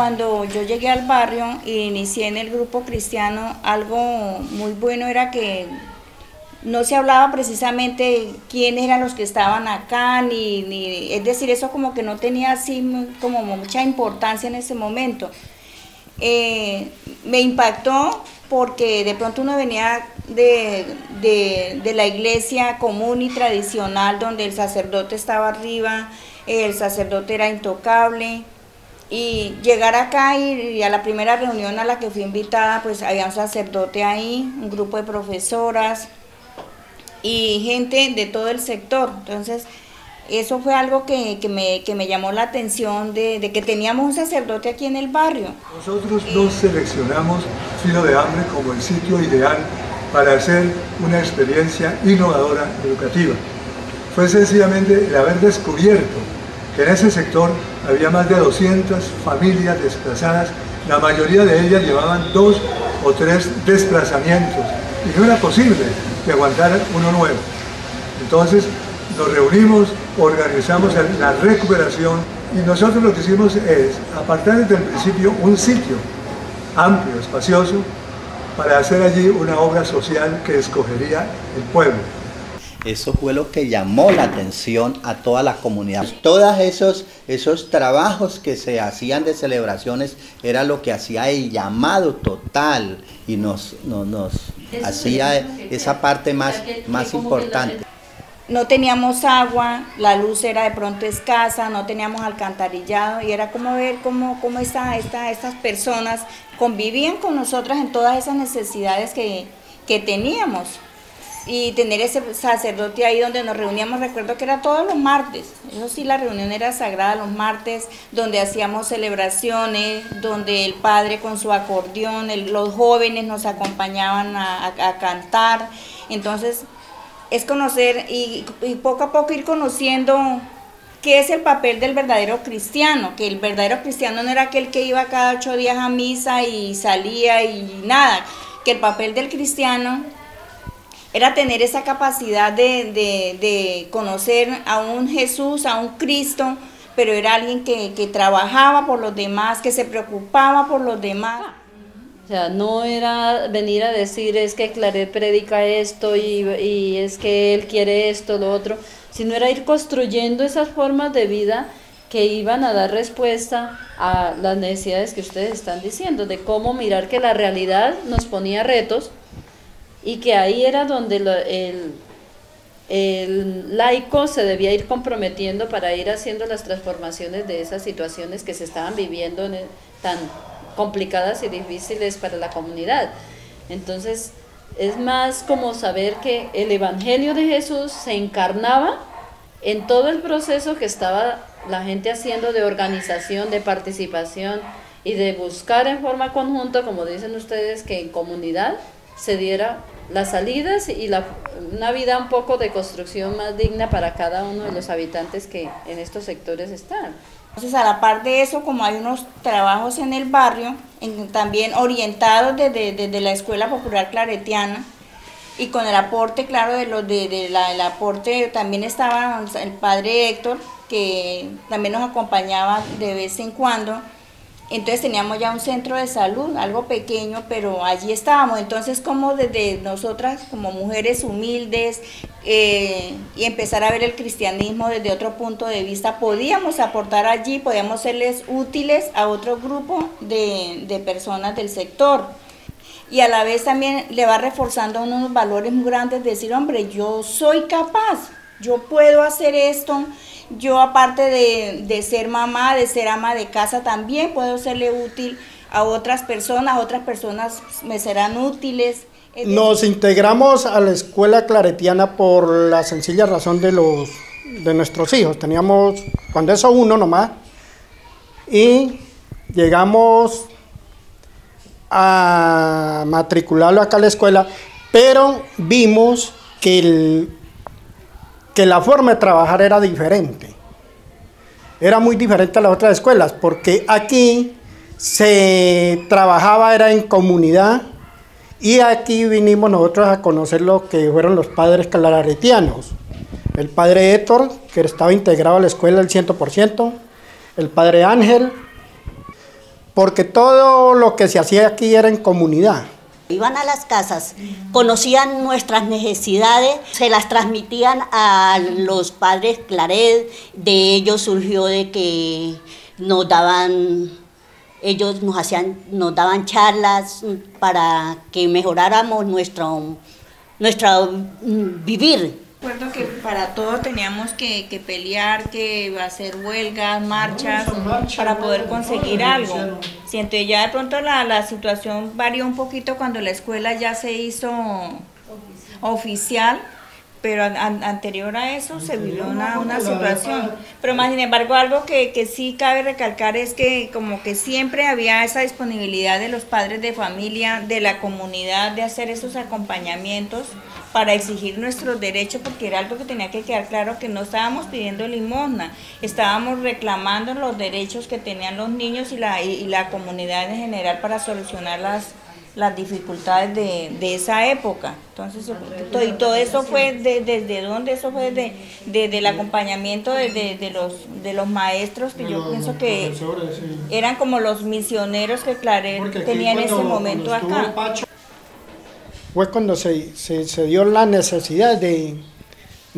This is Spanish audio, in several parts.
cuando yo llegué al barrio e inicié en el grupo cristiano, algo muy bueno era que no se hablaba precisamente quiénes eran los que estaban acá, es decir, eso como que no tenía así como mucha importancia en ese momento. Me impactó porque de pronto uno venía de la iglesia común y tradicional, donde el sacerdote estaba arriba, el sacerdote era intocable, y llegar acá y a la primera reunión a la que fui invitada, pues había un sacerdote ahí, un grupo de profesoras y gente de todo el sector. Entonces eso fue algo que me llamó la atención de que teníamos un sacerdote aquí en el barrio. Nosotros no seleccionamos Filo de Hambre como el sitio ideal para hacer una experiencia innovadora educativa. Fue sencillamente el haber descubierto que en ese sector había más de 200 familias desplazadas, la mayoría de ellas llevaban 2 o 3 desplazamientos y no era posible que aguantara uno nuevo. Entonces nos reunimos, organizamos la recuperación y nosotros lo que hicimos es apartar desde el principio un sitio amplio, espacioso, para hacer allí una obra social que escogería el pueblo. Eso fue lo que llamó la atención a toda la comunidad. Todos esos trabajos que se hacían de celebraciones era lo que hacía el llamado total y nos hacía esa parte más importante. No teníamos agua, la luz era de pronto escasa, no teníamos alcantarillado y era como ver cómo estas personas convivían con nosotras en todas esas necesidades que teníamos. Y tener ese sacerdote ahí donde nos reuníamos, recuerdo que era todos los martes, eso sí, la reunión era sagrada los martes, donde hacíamos celebraciones, donde el padre con su acordeón, los jóvenes nos acompañaban a cantar. Entonces es conocer y poco a poco ir conociendo qué es el papel del verdadero cristiano, que el verdadero cristiano no era aquel que iba cada 8 días a misa y salía y nada, que el papel del cristiano era tener esa capacidad de conocer a un Jesús, a un Cristo, pero era alguien que trabajaba por los demás, que se preocupaba por los demás. O sea, no era venir a decir es que Claret predica esto y es que él quiere esto, lo otro, sino era ir construyendo esas formas de vida que iban a dar respuesta a las necesidades que ustedes están diciendo, de cómo mirar que la realidad nos ponía retos, y que ahí era donde el laico se debía ir comprometiendo para ir haciendo las transformaciones de esas situaciones que se estaban viviendo tan complicadas y difíciles para la comunidad. Entonces es más como saber que el Evangelio de Jesús se encarnaba en todo el proceso que estaba la gente haciendo de organización, de participación y de buscar en forma conjunta, como dicen ustedes, que en comunidad se diera las salidas y una vida un poco de construcción más digna para cada uno de los habitantes que en estos sectores están. Entonces, a la par de eso, como hay unos trabajos en el barrio, también orientados desde la Escuela Popular Claretiana, y con el aporte, claro, el aporte también estaba el padre Héctor, que también nos acompañaba de vez en cuando. Entonces teníamos ya un centro de salud, algo pequeño, pero allí estábamos. Entonces, como desde nosotras, como mujeres humildes, y empezar a ver el cristianismo desde otro punto de vista, podíamos aportar allí, podíamos serles útiles a otro grupo de personas del sector. Y a la vez también le va reforzando unos valores muy grandes, decir, hombre, yo soy capaz, yo puedo hacer esto. Yo, aparte de ser mamá, de ser ama de casa, también puedo serle útil a otras personas me serán útiles. Nos integramos a la escuela claretiana por la sencilla razón de nuestros hijos. Teníamos, cuando eso, uno nomás, y llegamos a matricularlo acá a la escuela, pero vimos que la forma de trabajar era diferente. Era muy diferente a las otras escuelas, porque aquí se trabajaba era en comunidad, y aquí vinimos nosotros a conocer lo que fueron los padres claretianos. El padre Héctor, que estaba integrado a la escuela al 100%, el padre Ángel, porque todo lo que se hacía aquí era en comunidad. Iban a las casas, conocían nuestras necesidades, se las transmitían a los padres Claret. De ellos surgió de que nos daban charlas para que mejoráramos nuestro vivir. Recuerdo que para todo teníamos que pelear, que hacer huelgas, marchas, para poder conseguir algo. Siento ya de pronto la situación varió un poquito cuando la escuela ya se hizo oficial, pero anterior a eso se vivió una situación. Pero más sin embargo, algo que sí cabe recalcar es que como que siempre había esa disponibilidad de los padres de familia, de la comunidad, de hacer esos acompañamientos para exigir nuestros derechos, porque era algo que tenía que quedar claro, que no estábamos pidiendo limosna, estábamos reclamando los derechos que tenían los niños y la comunidad en general para solucionar las dificultades de esa época. Entonces, y todo eso fue ¿desde dónde? Eso fue desde el acompañamiento de los maestros, que yo pienso que eran como los misioneros que Claret tenía en ese momento acá. Fue cuando se dio la necesidad de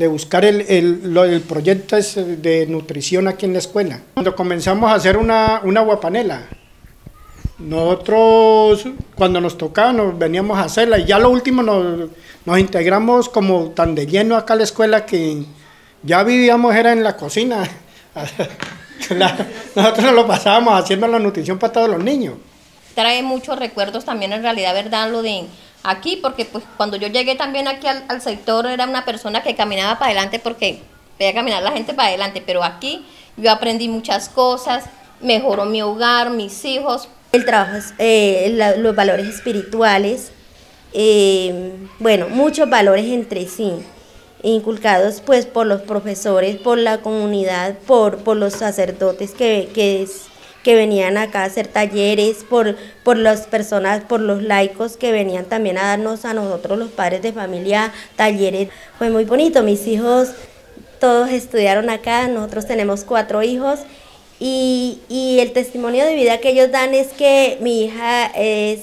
buscar el proyecto de nutrición aquí en la escuela. Cuando comenzamos a hacer una guapanela, nosotros cuando nos tocaba nos veníamos a hacerla, y ya lo último nos integramos como tan de lleno acá a la escuela que ya vivíamos era en la cocina. Nosotros lo pasábamos haciendo la nutrición para todos los niños. Trae muchos recuerdos también, en realidad, ¿verdad? Lo de aquí, porque pues cuando yo llegué también aquí al sector era una persona que caminaba para adelante porque veía caminar la gente para adelante, pero aquí yo aprendí muchas cosas, mejoró mi hogar, mis hijos. El trabajo, los valores espirituales, bueno, muchos valores entre sí, inculcados pues por los profesores, por la comunidad, por los sacerdotes que venían acá a hacer talleres, por las personas, por los laicos que venían también a darnos a nosotros los padres de familia talleres. Fue muy bonito, mis hijos todos estudiaron acá, nosotros tenemos 4 hijos y el testimonio de vida que ellos dan es que mi hija es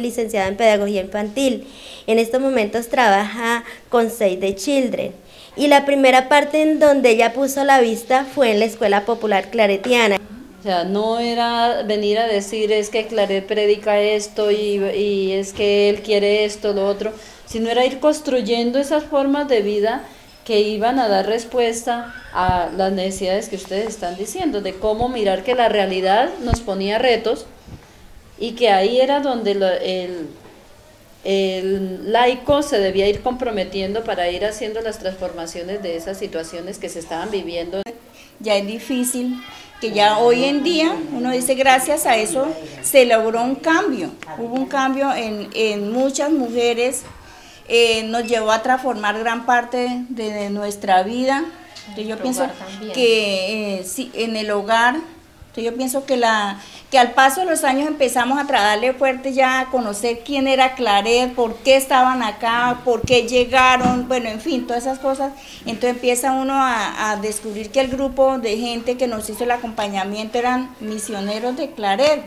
licenciada en pedagogía infantil. En estos momentos trabaja con Save the Children. Y la primera parte en donde ella puso la vista fue en la Escuela Popular Claretiana. O sea, no era venir a decir es que Claret predica esto y es que él quiere esto, lo otro, sino era ir construyendo esas formas de vida que iban a dar respuesta a las necesidades que ustedes están diciendo, de cómo mirar que la realidad nos ponía retos y que ahí era donde el laico se debía ir comprometiendo para ir haciendo las transformaciones de esas situaciones que se estaban viviendo. Ya es difícil, que ya hoy en día uno dice gracias a eso se logró un cambio, hubo un cambio en muchas mujeres, nos llevó a transformar gran parte de nuestra vida. Entonces yo pienso que sí, en el hogar. Yo pienso que al paso de los años empezamos a darle fuerte ya a conocer quién era Claret, por qué estaban acá, por qué llegaron, bueno, en fin, todas esas cosas. Entonces empieza uno a descubrir que el grupo de gente que nos hizo el acompañamiento eran misioneros de Claret.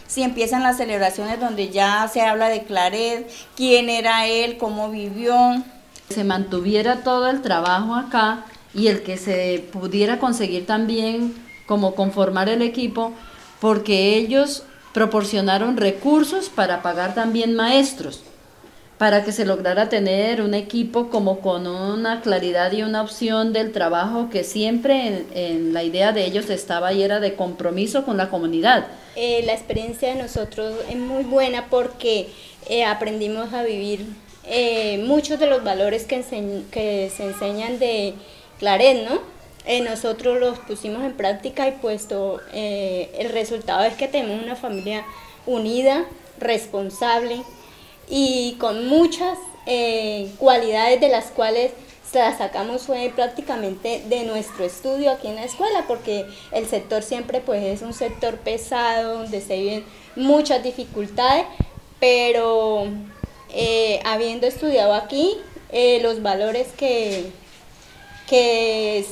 Sí, empiezan las celebraciones donde ya se habla de Claret, quién era él, cómo vivió. Se mantuviera todo el trabajo acá y el que se pudiera conseguir también como conformar el equipo, porque ellos proporcionaron recursos para pagar también maestros, para que se lograra tener un equipo como con una claridad y una opción del trabajo que siempre en la idea de ellos estaba y era de compromiso con la comunidad. La experiencia de nosotros es muy buena porque aprendimos a vivir muchos de los valores que se enseñan de Claret, ¿no? Nosotros los pusimos en práctica y el resultado es que tenemos una familia unida, responsable y con muchas cualidades de las cuales las sacamos prácticamente de nuestro estudio aquí en la escuela, porque el sector siempre pues es un sector pesado donde se viven muchas dificultades, pero habiendo estudiado aquí los valores que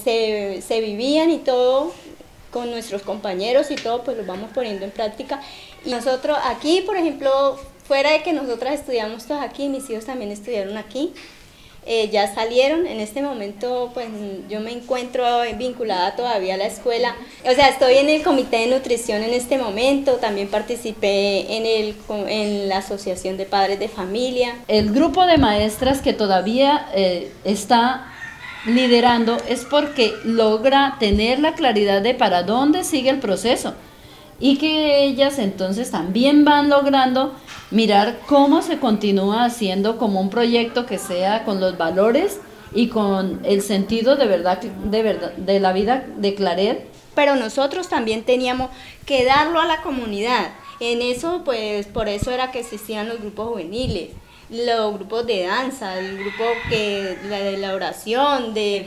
se vivían y todo, con nuestros compañeros y todo, pues lo vamos poniendo en práctica. Y nosotros aquí, por ejemplo, fuera de que nosotras estudiamos todas aquí, mis hijos también estudiaron aquí, ya salieron. En este momento pues yo me encuentro vinculada todavía a la escuela, o sea, estoy en el comité de nutrición en este momento, también participé en la asociación de padres de familia. El grupo de maestras que todavía está liderando es porque logra tener la claridad de para dónde sigue el proceso y que ellas entonces también van logrando mirar cómo se continúa haciendo como un proyecto que sea con los valores y con el sentido de verdad de la vida de Claret. Pero nosotros también teníamos que darlo a la comunidad. En eso, pues, por eso era que existían los grupos juveniles, los grupos de danza, el grupo de la oración, el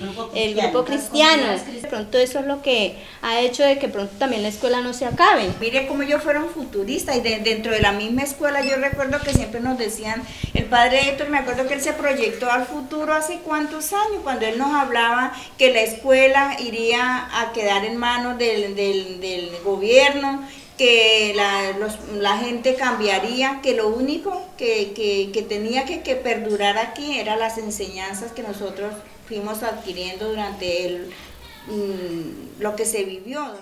grupo cristiano. De pronto eso es lo que ha hecho de que pronto también la escuela no se acabe. Mire cómo ellos fueron futuristas y dentro de la misma escuela yo recuerdo que siempre nos decían, el padre Héctor, me acuerdo que él se proyectó al futuro hace cuántos años, cuando él nos hablaba que la escuela iría a quedar en manos del gobierno, que la gente cambiaría, que lo único que tenía que perdurar aquí eran las enseñanzas que nosotros fuimos adquiriendo durante lo que se vivió.